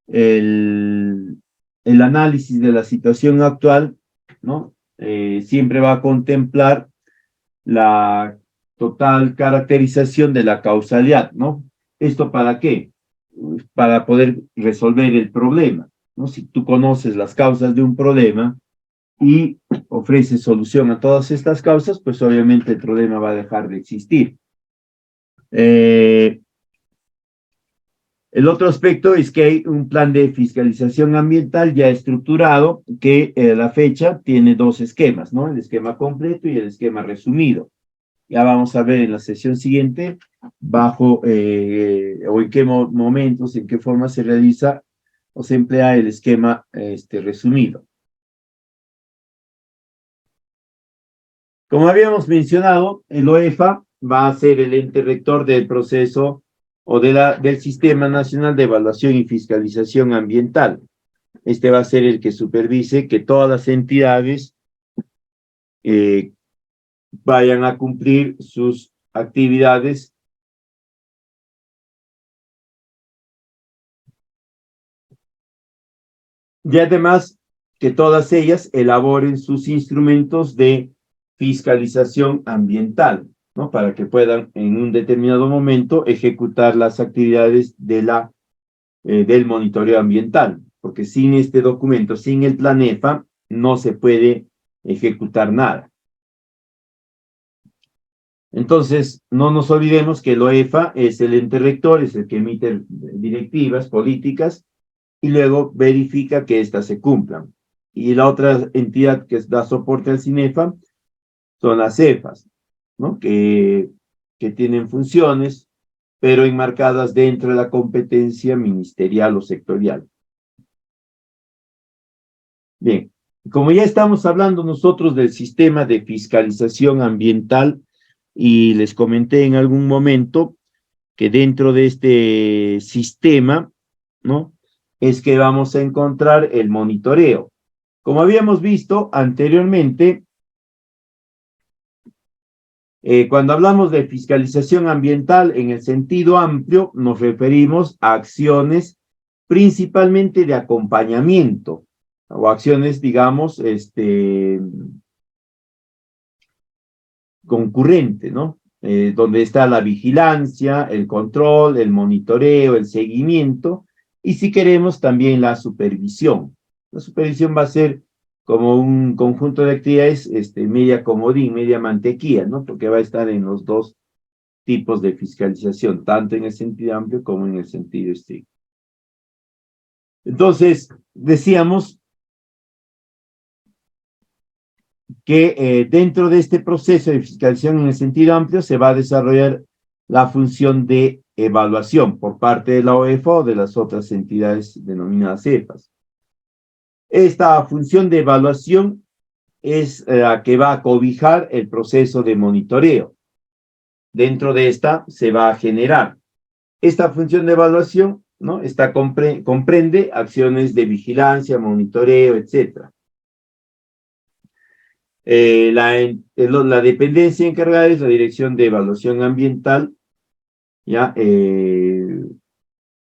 el análisis de la situación actual, ¿no? Siempre va a contemplar la total caracterización de la causalidad, ¿no? ¿Esto para qué? Para poder resolver el problema, ¿no? Si tú conoces las causas de un problema y ofreces solución a todas estas causas, pues obviamente el problema va a dejar de existir. El otro aspecto es que hay un plan de fiscalización ambiental ya estructurado que a la fecha tiene dos esquemas, ¿no? El esquema completo y el esquema resumido. Ya vamos a ver en la sesión siguiente bajo o en qué momentos, en qué forma se realiza o se emplea el esquema resumido. Como habíamos mencionado, el OEFA va a ser el ente rector del proceso o del Sistema Nacional de Evaluación y Fiscalización Ambiental. Este va a ser el que supervise que todas las entidades vayan a cumplir sus actividades y además que todas ellas elaboren sus instrumentos de fiscalización ambiental, ¿no? Para que puedan en un determinado momento ejecutar las actividades del monitoreo ambiental, porque sin este documento, sin el plan EFA, no se puede ejecutar nada. Entonces, no nos olvidemos que el OEFA es el ente rector, es el que emite directivas políticas y luego verifica que éstas se cumplan. Y la otra entidad que da soporte al CINEFA son las CEFAS, ¿no? Que tienen funciones, pero enmarcadas dentro de la competencia ministerial o sectorial. Bien, como ya estamos hablando nosotros del sistema de fiscalización ambiental, y les comenté en algún momento que dentro de este sistema, ¿no? Es que vamos a encontrar el monitoreo. Como habíamos visto anteriormente, cuando hablamos de fiscalización ambiental en el sentido amplio, nos referimos a acciones principalmente de acompañamiento o acciones, digamos, concurrente, ¿no? Donde está la vigilancia, el control, el monitoreo, el seguimiento y si queremos también la supervisión. La supervisión va a ser como un conjunto de actividades media comodín, media mantequilla, ¿no? Porque va a estar en los dos tipos de fiscalización, tanto en el sentido amplio como en el sentido estricto. Entonces, decíamos que dentro de este proceso de fiscalización en el sentido amplio se va a desarrollar la función de evaluación por parte de la OEFA o de las otras entidades denominadas CEFAS. Esta función de evaluación es la que va a cobijar el proceso de monitoreo. Dentro de esta se va a generar. Esta función de evaluación, ¿no? Comprende acciones de vigilancia, monitoreo, etcétera. La dependencia encargada es la Dirección de Evaluación Ambiental, ¿ya?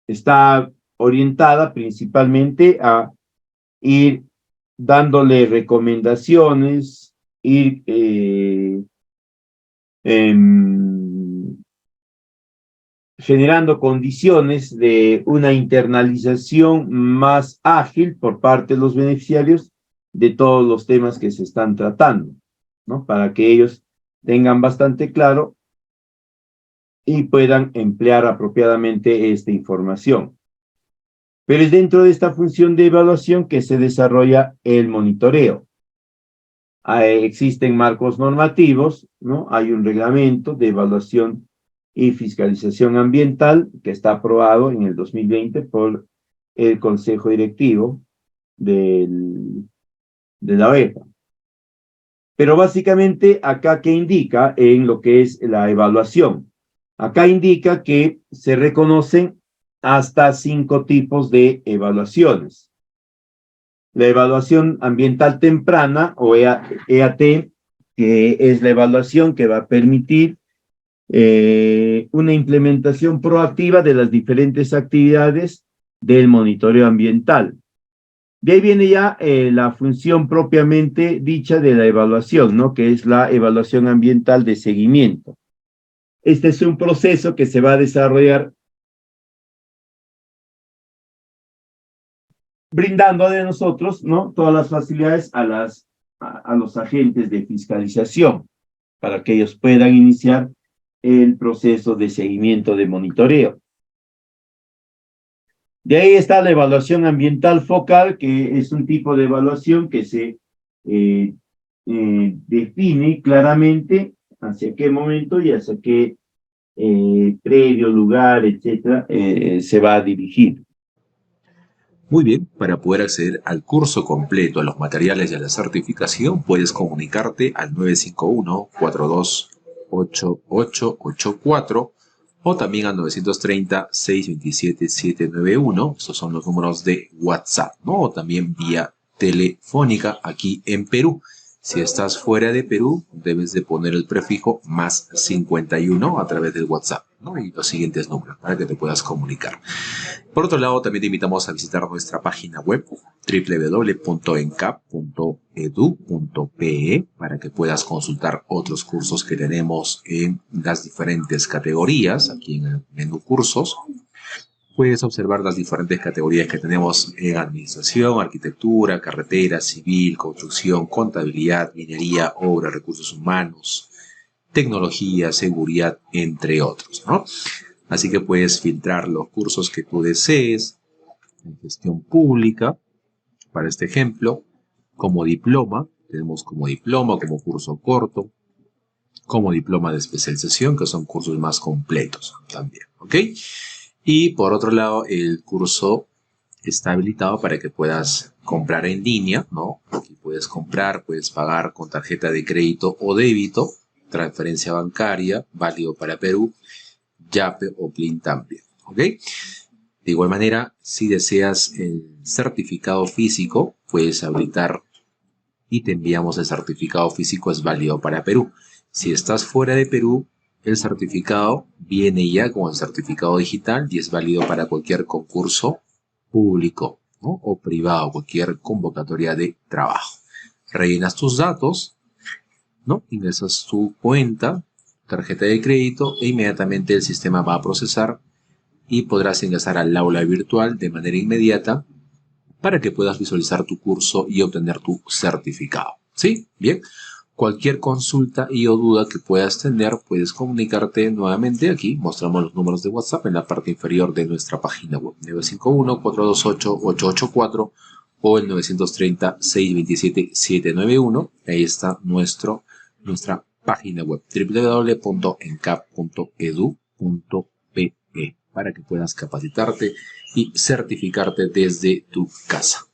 Está orientada principalmente a ir dándole recomendaciones, ir generando condiciones de una internalización más ágil por parte de los beneficiarios de todos los temas que se están tratando, ¿no? Para que ellos tengan bastante claro y puedan emplear apropiadamente esta información. Pero es dentro de esta función de evaluación que se desarrolla el monitoreo. Existen marcos normativos, ¿no? Hay un reglamento de evaluación y fiscalización ambiental que está aprobado en el 2020 por el Consejo Directivo de la OEPA. Pero básicamente acá, ¿qué indica en lo que es la evaluación? Acá indica que se reconocen hasta 5 tipos de evaluaciones. La evaluación ambiental temprana, o EAT, que es la evaluación que va a permitir una implementación proactiva de las diferentes actividades del monitoreo ambiental. De ahí viene ya la función propiamente dicha de la evaluación, ¿no? Que es la evaluación ambiental de seguimiento. Este es un proceso que se va a desarrollar brindando de nosotros, ¿no? Todas las facilidades a los agentes de fiscalización para que ellos puedan iniciar el proceso de seguimiento de monitoreo. De ahí está la evaluación ambiental focal, que es un tipo de evaluación que se define claramente hacia qué momento y hacia qué predio, lugar, etcétera, se va a dirigir. Muy bien, para poder acceder al curso completo, a los materiales y a la certificación, puedes comunicarte al 951-428884 o también al 930-627-791. Estos son los números de WhatsApp, ¿no? O también vía telefónica aquí en Perú. Si estás fuera de Perú, debes de poner el prefijo más 51 a través del WhatsApp, ¿no? Y los siguientes números para que te puedas comunicar. Por otro lado, también te invitamos a visitar nuestra página web www.encap.edu.pe para que puedas consultar otros cursos que tenemos en las diferentes categorías, aquí en el menú cursos. Puedes observar las diferentes categorías que tenemos en administración, arquitectura, carretera, civil, construcción, contabilidad, minería, obra, recursos humanos, tecnología, seguridad, entre otros, ¿no? Así que puedes filtrar los cursos que tú desees en gestión pública, para este ejemplo, como diploma, tenemos como diploma, como curso corto, como diploma de especialización, que son cursos más completos también, ¿ok? Y por otro lado, el curso está habilitado para que puedas comprar en línea, ¿no? Aquí puedes comprar, puedes pagar con tarjeta de crédito o débito, transferencia bancaria, válido para Perú, Yape o Plin también, ¿ok? De igual manera, si deseas el certificado físico, puedes habilitar y te enviamos el certificado físico, es válido para Perú. Si estás fuera de Perú, el certificado viene ya con el certificado digital y es válido para cualquier concurso público, ¿no? O privado, cualquier convocatoria de trabajo. Rellenas tus datos, ¿no? Ingresas tu cuenta, tarjeta de crédito e inmediatamente el sistema va a procesar y podrás ingresar al aula virtual de manera inmediata para que puedas visualizar tu curso y obtener tu certificado. ¿Sí? Bien. Cualquier consulta y o duda que puedas tener, puedes comunicarte nuevamente aquí. Mostramos los números de WhatsApp en la parte inferior de nuestra página web. 951-428-884 o el 930-627-791. Ahí está nuestra página web www.encap.edu.pe para que puedas capacitarte y certificarte desde tu casa.